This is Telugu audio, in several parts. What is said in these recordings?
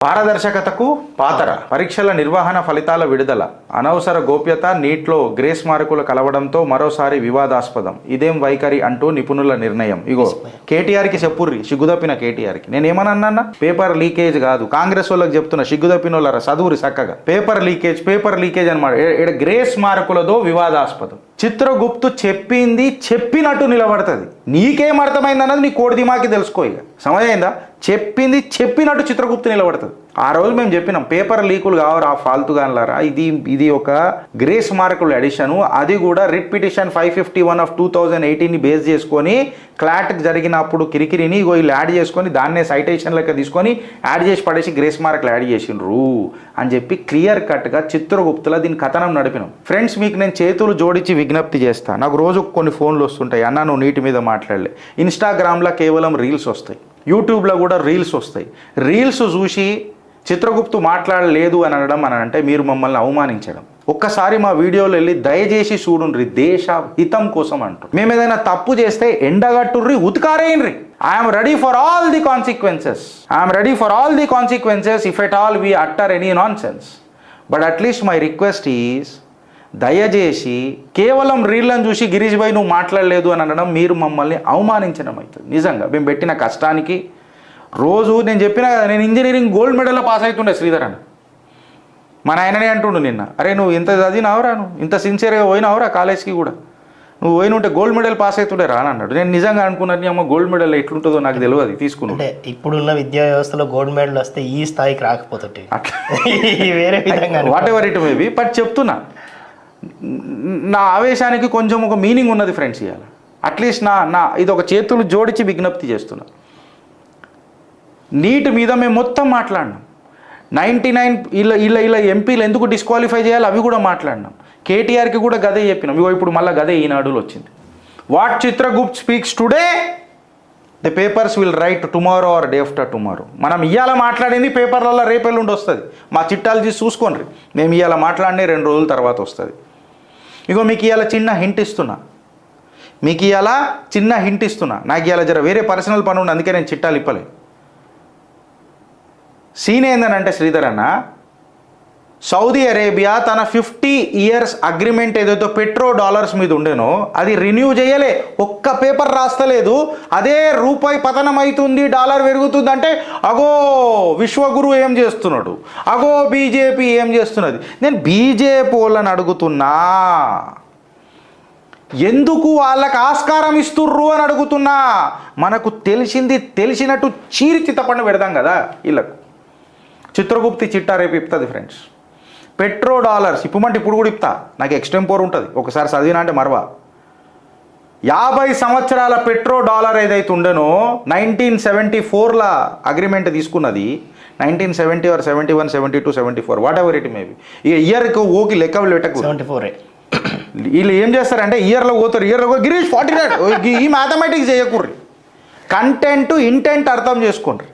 పారదర్శకతకు పాతర పరీక్షల నిర్వహణ ఫలితాల విడుదల అనవసర గోప్యత నీట్లో గ్రేస్ మార్కులు కలవడంతో మరోసారి వివాదాస్పదం ఇదేం వైఖరి అంటూ నిపుణుల నిర్ణయం. ఇగో కేటీఆర్కి చెప్పుర్రి, సిగ్గుదప్పిన కేటీఆర్కి. నేనేమన్నా పేపర్ లీకేజ్ కాదు, కాంగ్రెస్ వాళ్ళకి చెప్తున్నా, సిగ్గుదప్పిన వాళ్ళ చదువురి చక్కగా. పేపర్ లీకేజ్ అనమాట. ఇక్కడ గ్రేస్ మార్కులతో వివాదాస్పదం. చిత్రగుప్తు చెప్పింది చెప్పినట్టు నిలబడుతుంది. నీకేం అర్థమైంది అన్నది నీ కోడి దిమాకి తెలుసుకో. ఇక సమయమైందా? చెప్పింది చెప్పినట్టు చిత్రగుప్తు నిలబడుతుంది. ఆ రోజు మేము చెప్పినాం పేపర్ లీకులు కావరు ఆ ఫాల్తుగాన్లారా, ఇది ఒక గ్రేస్ మార్కుల అడిషను, అది కూడా రిట్ పిటిషన్ 551 ఆఫ్ 2018ని బేస్ చేసుకొని క్లాట్ జరిగినప్పుడు కిరికిరిని ఇగో వీళ్ళు యాడ్ చేసుకొని దాన్నే సైటేషన్ లెక్క తీసుకొని యాడ్ చేసి పడేసి గ్రేస్ మార్కులు యాడ్ చేసిండ్రు అని చెప్పి క్లియర్ కట్గా చిత్రగుప్తులా దీని కథనం నడిపినాం. ఫ్రెండ్స్, మీకు నేను చేతులు జోడించి విజ్ఞప్తి చేస్తా. నాకు రోజు కొన్ని ఫోన్లు వస్తుంటాయి, అన్న నువ్వు నీటి మీద మాట్లాడలే. ఇన్స్టాగ్రామ్లో కేవలం రీల్స్ వస్తాయి, యూట్యూబ్లో కూడా రీల్స్ వస్తాయి. రీల్స్ చూసి చిత్రగుప్తు మాట్లాడలేదు అని అనడం అని అంటే మీరు మమ్మల్ని అవమానించడం. ఒక్కసారి మా వీడియోలో వెళ్ళి దయచేసి చూడుండ్రి, దేశ హితం కోసం అంటారు. మేము ఏదైనా తప్పు చేస్తే ఎండగట్టుర్రి, ఉతికారేయండ్రి. I'm ready for all the consequences if at all we utter any nonsense. But at least my request is, దయచేసి కేవలం రీళ్ళని చూసి గిరీష్ భాయ్ నువ్వు మాట్లాడలేదు అని అనడం మీరు మమ్మల్ని అవమానించడం అవుతుంది. నిజంగా మేము పెట్టిన కష్టానికి రోజు నేను చెప్పినా కదా, నేను ఇంజనీరింగ్ గోల్డ్ మెడల్లో పాస్ అవుతుండే శ్రీధర్ అన్న. మా నాయననే అంటుండు నిన్న, అరే నువ్వు ఇంత చదివినావురా, నువ్వు ఇంత సిన్సియర్గా పోయినావురా కాలేజ్కి కూడా, నువ్వు పోయిన ఉంటే గోల్డ్ మెడల్ పాస్ అవుతుండే రా అని అన్నాడు. నేను నిజంగా అనుకున్నాను అమ్మ గోల్డ్ మెడల్ ఎట్లుంటుందో నాకు తెలియదు తీసుకున్నాను. ఇప్పుడున్న విద్యా వ్యవస్థలో గోల్డ్ మెడల్ వస్తే ఈ స్థాయికి రాకపోతుంటే వేరే విధంగా what ever it maybe. But చెప్తున్నా, నా ఆవేశానికి కొంచెం ఒక మీనింగ్ ఉన్నది ఫ్రెండ్స్. ఇవాళ అట్లీస్ట్ నా ఇది ఒక చేతులు జోడించి విజ్ఞప్తి చేస్తున్నా. నీటి మీద మేము మొత్తం మాట్లాడినాం. 99 ఇలా ఎంపీలు ఎందుకు డిస్క్వాలిఫై చేయాలి అవి కూడా మాట్లాడినాం. కేటీఆర్కి కూడా గదే చెప్పినాం. ఇగో ఇప్పుడు మళ్ళీ గదే ఈనాడులో వచ్చింది. What Chitragupt speaks today the papers will write tomorrow or day after tomorrow. మనం ఇవాళ మాట్లాడింది పేపర్లలో రేపెల్లుండి వస్తుంది. మా చిట్టాలు తీసి చూసుకోండి. మేము ఇవాళ మాట్లాడినే 2 రోజుల తర్వాత వస్తుంది. ఇగో మీకు ఇవాళ చిన్న హింట్ ఇస్తున్నా, నాకు ఇవాళ జర వేరే పర్సనల్ పని ఉంది, అందుకే నేను చిట్టాలు ఇప్పలే. సీన్ ఏందనంటే శ్రీధర్ అన్న, సౌదీ అరేబియా తన 50 years అగ్రిమెంట్ ఏదైతే $పెట్రో మీద ఉండేనో అది రిన్యూ చేయలే. ఒక్క పేపర్ రాస్తలేదు. అదే రూపాయి పతనం అవుతుంది, డాలర్ పెరుగుతుంది అంటే అగో విశ్వగురు ఏం చేస్తున్నాడు, అగో బీజేపీ ఏం చేస్తున్నది. నేను బీజేపీ వాళ్ళని అడుగుతున్నా, ఎందుకు వాళ్ళకి ఆస్కారం ఇస్తుర్రు అని అడుగుతున్నా. మనకు తెలిసినట్టు చీరి చిత్తపండు పెడదాం కదా వీళ్ళకు. చిత్రగుప్తి చిట్టా రేపు ఇస్తుంది ఫ్రెండ్స్. $పెట్రో ఇప్పమంటే ఇప్పుడు కూడా ఇప్తా, నాకు ఎక్స్టెంపోర్ ఉంటుంది, ఒకసారి చదివినా అంటే మరవా. 50 సంవత్సరాల $పెట్రో ఏదైతే ఉండేనో 1974 అగ్రిమెంట్ తీసుకున్నది. 1970 or 71, 72, 74 what ever it maybe. ఇక ఇయర్కి ఓకి లెక్క పెట్టకు. 74 వీళ్ళు ఏం చేస్తారంటే ఇయర్లో పోతారు, గిరీష్ 49 ఈ మ్యాథమెటిక్స్ చేయకూర్రి. కంటెంట్ ఇంటెంట్ అర్థం చేసుకోండి.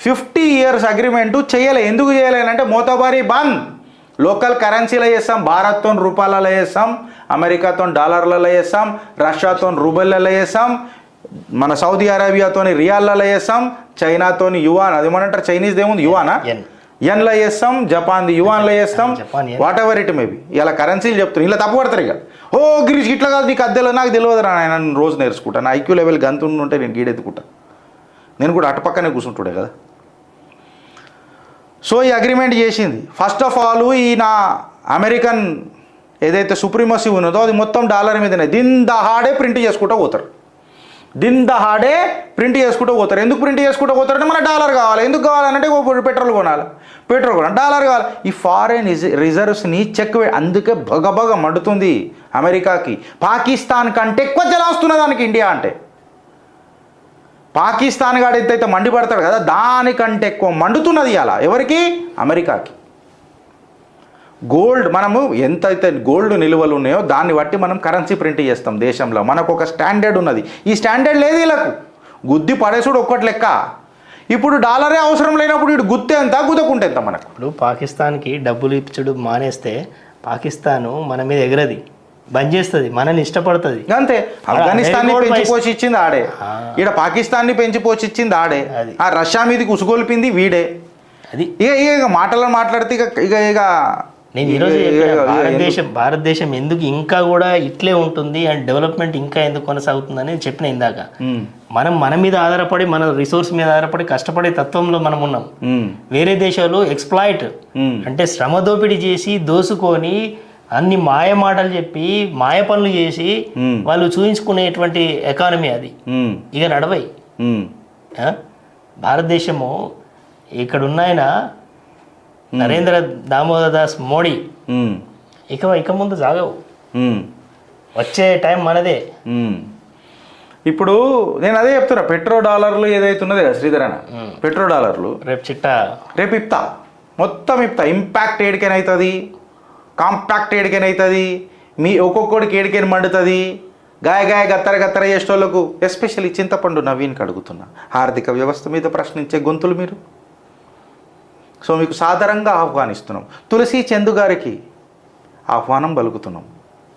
50 years అగ్రిమెంటు చేయలే. ఎందుకు చేయలేనంటే మోతబారీ బంద్. లోకల్ కరెన్సీలో చేస్తాం, భారత్తో రూపాయలలో చేస్తాం, అమెరికాతో డాలర్లలో చేస్తాం, రష్యాతో రూబెల్లలో చేస్తాం, మన సౌదీ అరేబియాతో రియాల్లో చేస్తాం, చైనాతో యువాన్, అదేమంటారు చైనీస్ ఏముంది యువానా, ఎన్లో చేస్తాం, జపాన్ది యువాన్లో చేస్తాం, వాట్ ఎవర్ ఇట్ మేబీ. ఇలా కరెన్సీలు చెప్తున్నారు, ఇలా తప్పు పడతారు. ఇక ఓ గిరీష్ ఇట్లా కాదు, నీకు అద్దెలో నాకు తెలియదు రా, నేను రోజు నేర్చుకుంటాను. నా ఐక్యూ లెవెల్ గంతు ఉంటే నేను గీడెత్తుకుంటా, నేను కూడా అటుపక్కనే కూర్చుంటుండే కదా. సో ఈ అగ్రిమెంట్ చేసింది. ఫస్ట్ ఆఫ్ ఆల్ ఈ నా అమెరికన్ ఏదైతే సుప్రీమసీ ఉన్నదో అది మొత్తం డాలర్ మీదనే దిన్ దహాడే ప్రింట్ చేసుకుంటూ పోతారు. ఎందుకు ప్రింట్ చేసుకుంటూ పోతారంటే మన డాలర్ కావాలి. ఎందుకు కావాలంటే పెట్రోల్ కొనాలి, డాలర్ కావాలి. ఈ ఫారెన్ రిజర్వ్స్ని చెక్ అందుకే బగబగ మండుతుంది అమెరికాకి. పాకిస్తాన్ కంటే ఎక్కువ జలం వస్తున్నది దానికి ఇండియా అంటే. పాకిస్తాన్ గాడు ఎంతైతే మండిపడతాడు కదా దానికంటే ఎక్కువ మండుతున్నది అలా ఎవరికి, అమెరికాకి. గోల్డ్ మనము ఎంతైతే గోల్డ్ నిల్వలు ఉన్నాయో దాన్ని బట్టి మనం కరెన్సీ ప్రింట్ చేస్తాం దేశంలో. మనకు ఒక స్టాండర్డ్ ఉన్నది. ఈ స్టాండర్డ్ లేదు వీళ్ళకు. గుద్ది పడేసుడు ఒక్కటి లెక్క. ఇప్పుడు డాలరే అవసరం లేనప్పుడు ఇటు గుత్తే ఎంత గుద్దకుంటే ఎంత మనకు. ఇప్పుడు పాకిస్తాన్కి డబ్బులు ఇచ్చుడు మానేస్తే పాకిస్తాను మన మీద ఎగరది. బంద్ చేస్తుంది, మనని ఇష్టపడుతుంది. అంతే. ఆఫ్ఘనిస్తాన్ని పెంచి పోషించింది ఆడే, ఇక్కడ పాకిస్తాన్ని పెంచి పోషించింది ఆడే, ఆ రష్యా మీదకి ఉసుగొల్పింది వీడే. అది ఇక మాటలను మాట్లాడితే ఇక నేను ఈరోజు భారతదేశం ఎందుకు ఇంకా కూడా ఇట్లే ఉంటుంది అండ్ డెవలప్మెంట్ ఇంకా ఎందుకు కొనసాగుతుందని చెప్పిన ఇందాక. మన మీద ఆధారపడి, మన రిసోర్స్ మీద ఆధారపడి కష్టపడే తత్వంలో మనం ఉన్నాం. వేరే దేశాలు ఎక్స్ప్లాయిట్ అంటే శ్రమ దోపిడీ చేసి దోసుకొని అన్ని మాయ మాటలు చెప్పి మాయ పనులు చేసి వాళ్ళు చూయించుకునేటువంటి ఎకానమీ అది. ఇక నడవై భారతదేశము ఇక్కడ ఉన్నాయన నరేంద్ర దామోదర్ దాస్ మోడీ ఇక ముందు సాగవు. వచ్చే టైం మనదే. ఇప్పుడు నేను అదే చెప్తున్నా, $1 ఏదైతే ఉన్నది కదా శ్రీధర్ అన్న, $1 రేపు చిట్టా రేపు ఇప్తా, మొత్తం ఇప్తా. ఇంపాక్ట్ ఏడికైనా కాంపాక్ట్ ఏడికైనా మీ ఒక్కొక్కడికి ఏడికైనా మండుతుంది. గాయ గత్తర చేసేటోళ్ళకు, ఎస్పెషల్లీ చింతపండు నవీన్కి అడుగుతున్నా, ఆర్థిక వ్యవస్థ మీద ప్రశ్నించే గొంతులు మీరు. సో మీకు సాధారణంగా ఆహ్వానిస్తున్నాం. తులసి చందు గారికి ఆహ్వానం పలుకుతున్నాం.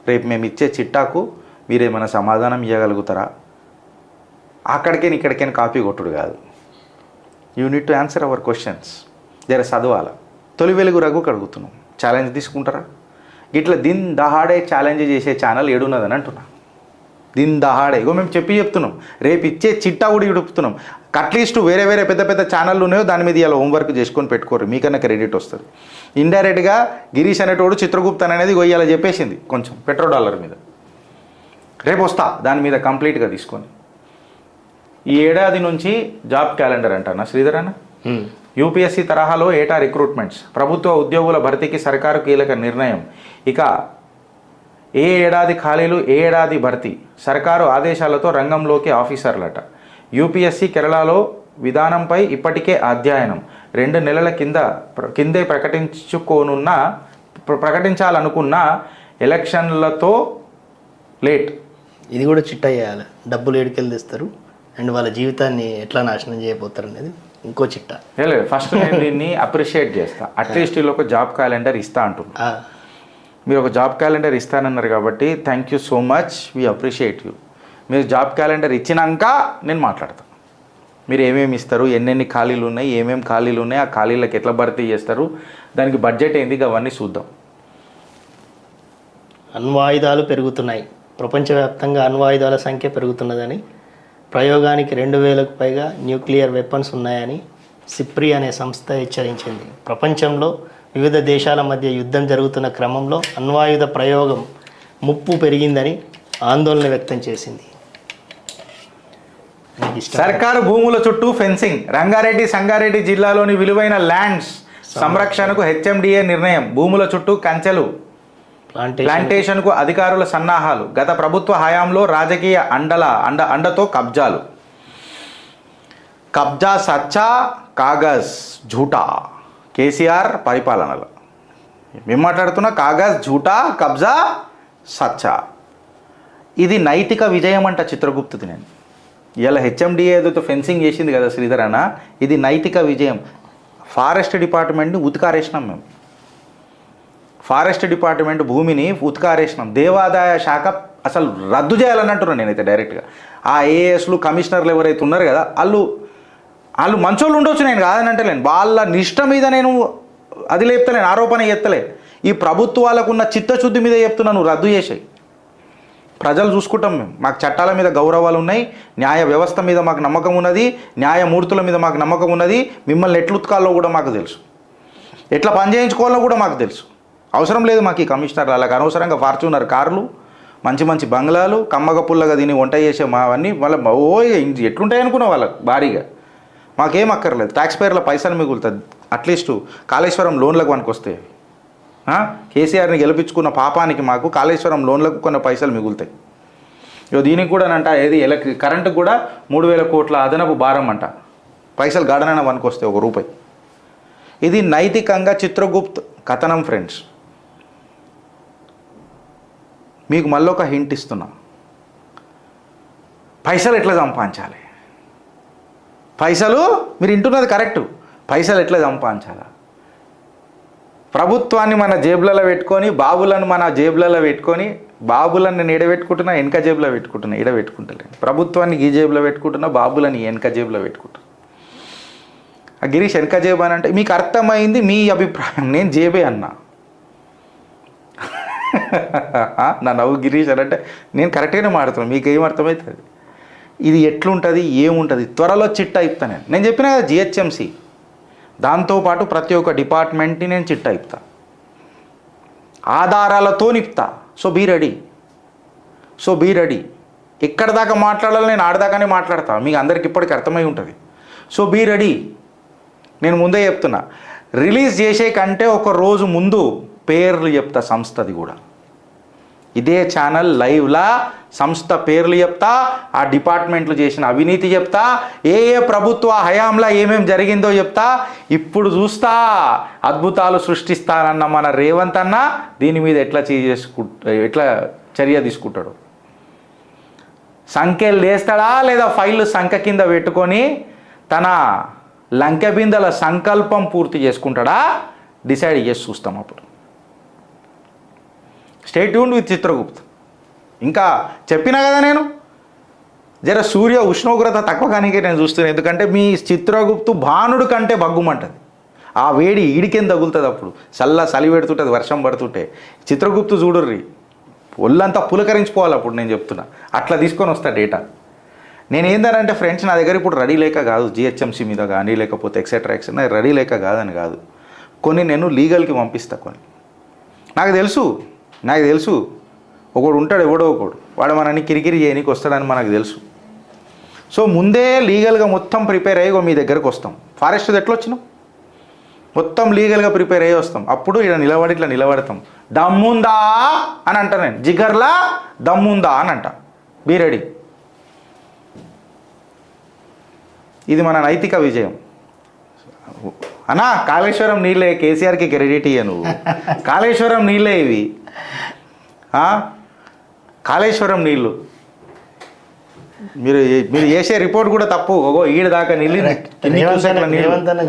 రేపు మేము ఇచ్చే చిట్టాకు మీరేమైనా సమాధానం ఇవ్వగలుగుతారా? అక్కడికైనా ఇక్కడికైనా కాపీ కొట్టుడు కాదు. You need to answer our questions. జర చదవాల. తొలి వెలుగు రఘుకి అడుగుతున్నాం, ఛాలెంజ్ తీసుకుంటారా? ఇట్లా దిన్ దహాడే ఛాలెంజ్ చేసే ఛానల్ ఏడున్నదని అంటున్నా. దిన్ దహాడే ఇగో మేము చెప్తున్నాం, రేపు ఇచ్చే చిట్టా కూడా ఇడుపుతున్నాం. అట్లీస్ట్ వేరే పెద్ద ఛానళ్ళు ఉన్నాయో దాని మీద ఇలా హోంవర్క్ చేసుకొని పెట్టుకోరు, మీకన్నా క్రెడిట్ వస్తుంది. ఇండైరెక్ట్గా గిరీష్ అనేటోడు చిత్రగుప్తన్ అనేది ఇవాళ చెప్పేసింది కొంచెం $1 మీద. రేపు వస్తా దాని మీద కంప్లీట్గా తీసుకొని. ఈ ఏడాది నుంచి జాబ్ క్యాలెండర్ అంటానా శ్రీధర్ అన్న? యూపీఎస్సీ తరహాలో ఏటా రిక్రూట్మెంట్స్, ప్రభుత్వ ఉద్యోగుల భర్తీకి సర్కారు కీలక నిర్ణయం. ఇక ఏ ఏడాది ఖాళీలు, ఏ ఏడాది భర్తీ, సర్కారు ఆదేశాలతో రంగంలోకి ఆఫీసర్లట. యూపీఎస్సీ కేరళలో విధానంపై ఇప్పటికే అధ్యయనం. 2 నెలల కిందే ప్రకటించాలనుకున్న ఎలక్షన్లతో లేట్. ఇది కూడా చిట్టా చేయాలి. డబ్బులు ఏడుకెళ్ళి తెస్తారు అండ్ వాళ్ళ జీవితాన్ని ఎట్లా నాశనం చేయబోతారు అనేది ఇంకో చిట్టా. లేదు, ఫస్ట్ నేను దీన్ని అప్రిషియేట్ చేస్తా. అట్లీస్ట్ వీళ్ళు ఒక జాబ్ క్యాలెండర్ ఇస్తా అంటున్నా. మీరు ఒక జాబ్ క్యాలెండర్ ఇస్తానన్నారు కాబట్టి thank you so much, we appreciate you. మీరు జాబ్ క్యాలెండర్ ఇచ్చినాక నేను మాట్లాడతాను. మీరు ఏమేమి ఇస్తారు, ఎన్నెన్ని ఖాళీలు ఉన్నాయి, ఏమేమి ఖాళీలు ఉన్నాయి, ఆ ఖాళీలకు ఎట్లా భర్తీ చేస్తారు, దానికి బడ్జెట్ ఏంది, అవన్నీ చూద్దాం. అణ్వాయుధాలు పెరుగుతున్నాయి. ప్రపంచవ్యాప్తంగా అణ్వాయుధాల సంఖ్య పెరుగుతున్నదని, ప్రయోగానికి 2000కు పైగా న్యూక్లియర్ వెపన్స్ ఉన్నాయని సిప్రి అనే సంస్థ హెచ్చరించింది. ప్రపంచంలో వివిధ దేశాల మధ్య యుద్ధం జరుగుతున్న క్రమంలో అణ్వాయుధ ప్రయోగం ముప్పు పెరిగిందని ఆందోళన వ్యక్తం చేసింది. సర్కారు భూముల చుట్టూ ఫెన్సింగ్. రంగారెడ్డి, సంగారెడ్డి జిల్లాలోని విలువైన ల్యాండ్స్ సంరక్షణకు హెచ్ఎండిఏ నిర్ణయం. భూముల చుట్టూ కంచెలు, ప్లాంటేషన్కు అధికారుల సన్నాహాలు. గత ప్రభుత్వ హయాంలో రాజకీయ అండతో కబ్జాలు. కబ్జా సచ్చా, కాగజ్ ఝూటా. కేసీఆర్ పరిపాలనలో మేము మాట్లాడుతున్న కాగజ్ ఝూటా, కబ్జా సచ్చా. ఇది నైతిక విజయం అంట చిత్రగుప్తుది. నేను ఇలా హెచ్ఎండిఏ ఏదైతే ఫెన్సింగ్ చేసింది కదా శ్రీధర్ అన్న, ఇది నైతిక విజయం. ఫారెస్ట్ డిపార్ట్మెంట్ని ఉతికారేసినాం మేము. ఫారెస్ట్ డిపార్ట్మెంట్ భూమిని ఉతికారేసినాం. దేవాదాయ శాఖ అసలు రద్దు చేయాలని అంటున్నాను నేనైతే డైరెక్ట్గా. ఆ ఏఎస్లు, కమిషనర్లు ఎవరైతే ఉన్నారు కదా, వాళ్ళు మంచోళ్ళు ఉండొచ్చు, నేను కాదని అంటలేను. వాళ్ళ నిష్ట మీద నేను అది లేపుతలేను, ఆరోపణ ఎత్తలే. ఈ ప్రభుత్వాలకు ఉన్న చిత్తశుద్ధి మీద చెప్తున్నాను, రద్దు చేసాయి. ప్రజలు చూసుకుంటాం మేము. మాకు చట్టాల మీద గౌరవాలు ఉన్నాయి, న్యాయ వ్యవస్థ మీద మాకు నమ్మకం ఉన్నది, న్యాయమూర్తుల మీద మాకు నమ్మకం ఉన్నది. మిమ్మల్ని ఎట్లా ఉతకాలో కూడా మాకు తెలుసు, ఎట్లా పని చేయించుకోవాలో కూడా మాకు తెలుసు. అవసరం లేదు మాకు ఈ కమిషనర్లు. అలాగ అనవసరంగా ఫార్చ్యూనర్ కార్లు, మంచి మంచి బంగ్లాలు, కమ్మగ పుల్లగా దీన్ని వంట చేసే అవన్నీ వాళ్ళ ఎట్లుంటాయి అనుకున్నా వాళ్ళకు భారీగా. మాకేం అక్కర్లేదు, ట్యాక్స్ పేర్ల పైసలు మిగులుతుంది. అట్లీస్ట్ కాళేశ్వరం లోన్లకు వస్తే కేసీఆర్ని గెలిపించుకున్న పాపానికి మాకు కాళేశ్వరం లోన్లకు కొన్ని పైసలు మిగులుతాయి. దీనికి కూడా అంట ఏది కరెంటుకు కూడా 3000 కోట్ల అదనపు భారం అంట. పైసలు గాడనైనా వస్తే ₹1. ఇది నైతికంగా చిత్రగుప్త్ కథనం ఫ్రెండ్స్. మీకు మళ్ళీ ఒక హింట్ ఇస్తున్నా, పైసలు ఎట్లా సంపాదించాలి. పైసలు మీరు వింటున్నది కరెక్టు, పైసలు ఎట్లా సంపాదించాలా. ప్రభుత్వాన్ని మన జేబులలో పెట్టుకొని, బాబులను మన జేబులలో పెట్టుకొని బాబులను నేను ఎడబెట్టుకుంటున్నా, వెనక జేబులో పెట్టుకుంటున్నా, పెట్టుకుంటలేను. ప్రభుత్వాన్ని ఈ జేబులో పెట్టుకుంటున్నా, బాబులని వెనక జేబులో పెట్టుకుంటున్నా. ఆ గిరీష్ వెనక జేబు అని అంటే మీకు అర్థమైంది మీ అభిప్రాయం, నేను జేబే అన్నా. నా నవ్వు గిరీష్ అని అంటే నేను కరెక్ట్గానే మాడుతున్నాను, మీకు ఏం అర్థమవుతుంది? ఇది ఎట్లుంటుంది, ఏముంటుంది, త్వరలో చిట్టా ఇప్తా. నేను చెప్పిన కదా జిహెచ్ఎంసి, దాంతోపాటు ప్రతి ఒక్క డిపార్ట్మెంట్ని నేను చిట్టా ఇప్తా, ఆధారాలతో నిప్తా. So be ready. ఎక్కడ దాకా మాట్లాడాలి నేను ఆడదాకానే మాట్లాడతా, మీకు అందరికి ఇప్పటికి అర్థమై ఉంటుంది. So be ready. నేను ముందే చెప్తున్నా, రిలీజ్ చేసే కంటే ఒక రోజు ముందు పేర్లు చెప్తా, సంస్థది కూడా. ఇదే ఛానల్ లైవ్లా సంస్థ పేర్లు చెప్తా, ఆ డిపార్ట్మెంట్లు చేసిన అవినీతి చెప్తా, ఏ ప్రభుత్వ హయాంలో ఏమేమి జరిగిందో చెప్తా. ఇప్పుడు చూస్తా అద్భుతాలు సృష్టిస్తానన్న మన రేవంత్ అన్న దీని మీద ఎట్లా చర్య తీసుకుంటాడు. సంఖ్యలు వేస్తాడా లేదా ఫైళ్ళు సంఖ్య కింద పెట్టుకొని తన లంకె బిందెల సంకల్పం పూర్తి చేసుకుంటాడా డిసైడ్ చేసి చూస్తాం. అప్పుడు స్టే ట్యూన్డ్ విత్ చిత్రగుప్త్. ఇంకా చెప్పినా కదా నేను, జర సూర్య ఉష్ణోగ్రత తక్కువ కానీ నేను చూస్తున్నాను. ఎందుకంటే మీ చిత్రగుప్తు భానుడు కంటే బగ్గుమంటుంది, ఆ వేడి ఈడికేం తగులుతుంది. అప్పుడు చలి పెడుతుంటుంది, వర్షం పడుతుంటే. చిత్రగుప్తు చూడుర్రి, ఒళ్ళంతా పులకరించిపోవాలి. అప్పుడు నేను చెప్తున్నా, అట్లా తీసుకొని వస్తా డేటా. నేను ఏందనంటే ఫ్రెండ్స్, నా దగ్గర ఇప్పుడు రెడీ లేక కాదు, జిహెచ్ఎంసీ మీద కానీ లేకపోతే ఎక్సెట్రా రెడీ లేక కాదని కాదు. కొన్ని నేను లీగల్కి పంపిస్తా. కొన్ని నాకు తెలుసు ఒకడు ఉంటాడు, ఎవడో ఒకడు, వాడు మనని కిరికిరి చేయడానికి వస్తాడని మనకు తెలుసు. సో ముందే లీగల్గా మొత్తం ప్రిపేర్ అయ్యి మీ దగ్గరకు వస్తాం. ఫారెస్ట్ ఎట్లా వచ్చినాం, మొత్తం లీగల్గా ప్రిపేర్ అయ్యి వస్తాం. అప్పుడు ఇట్లా నిలబడతాం. దమ్ముందా అని అంటా నేను, జిగర్లా దమ్ముందా అని అంట. Be ready. ఇది మన నైతిక విజయం అన్నా. కాళేశ్వరం నీళ్ళే, కేసీఆర్కి క్రెడిట్ ఇయ్య నువ్వు. కాళేశ్వరం నీళ్ళే ఇవి, కాళేశ్వరం నీళ్ళు. మీరు చేసే రిపోర్ట్ కూడా తప్పు. ఈడ దాకా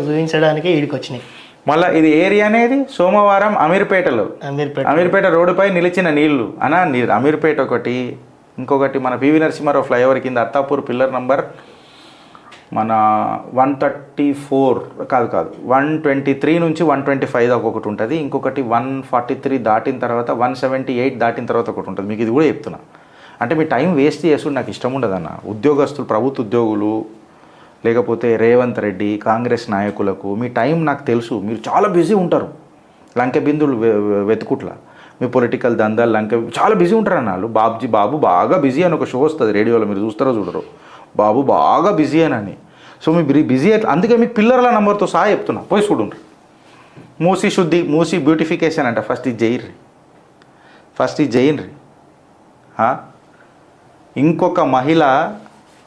చూపించడానికి ఈడికి వచ్చినాయి. మళ్ళీ ఇది ఏరియా అనేది సోమవారం అమీర్పేట రోడ్డుపై నిలిచిన నీళ్లు అనా. అమీర్పేట ఒకటి, ఇంకొకటి మన పివి నరసింహారావు ఫ్లైఓవర్ కింద అత్తాపూర్ పిల్లర్ నంబర్ మన 134 కాదు 123 నుంచి 125 దాకా ఒకటి ఉంటుంది. ఇంకొకటి 143 దాటిన తర్వాత 178 దాటిన తర్వాత ఒకటి ఉంటుంది. మీకు ఇది కూడా చెప్తున్నా. అంటే మీ టైం వేస్ట్ చేసుడు నాకు ఇష్టం ఉండదన్న. ఉద్యోగస్తులు, ప్రభుత్వ ఉద్యోగులు, లేకపోతే రేవంత్ రెడ్డి, కాంగ్రెస్ నాయకులకు మీ టైం నాకు తెలుసు. మీరు చాలా బిజీ ఉంటారు, లంకె బిందులు వెతుకుట్లా. మీ పొలిటికల్ దందాలు చాలా బిజీ ఉంటారు అన్న వాళ్ళు. బాబు బాగా బిజీ అని ఒక షో వస్తుంది రేడియోలో, మీరు చూస్తారో చూడరు. బాబు బాగా బిజీ అని. సో మీ బిజీ అందుకే మీకు పిల్లర్ల నెంబర్తో సహా చెప్తున్నా, పోయి చూడండి. మూసి బ్యూటిఫికేషన్ అంట. ఫస్ట్ ఇది చేయండి. ఇంకొక మహిళ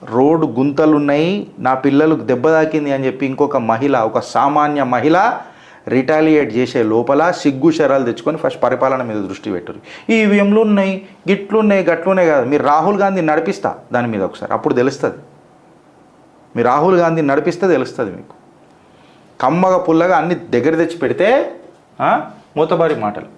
రోడ్డు గుంతలున్నాయి, నా పిల్లలకు దెబ్బ తాకింది అని చెప్పి ఇంకొక మహిళ, ఒక సామాన్య మహిళ రిటాలియేట్ చేసే లోపల సిగ్గు శరాలు తెచ్చుకొని ఫస్ట్ పరిపాలన మీద దృష్టి పెట్టరు. ఈవీఎంలు ఉన్నాయి, గట్లున్నాయి కాదు. మీరు రాహుల్ గాంధీని నడిపిస్తా దాని మీద ఒకసారి, అప్పుడు తెలుస్తుంది. మీరు రాహుల్ గాంధీని నడిపిస్తే తెలుస్తుంది మీకు. కమ్మగా పుల్లగా అన్ని దగ్గర తెచ్చి పెడితే మూతబారి మాటలు.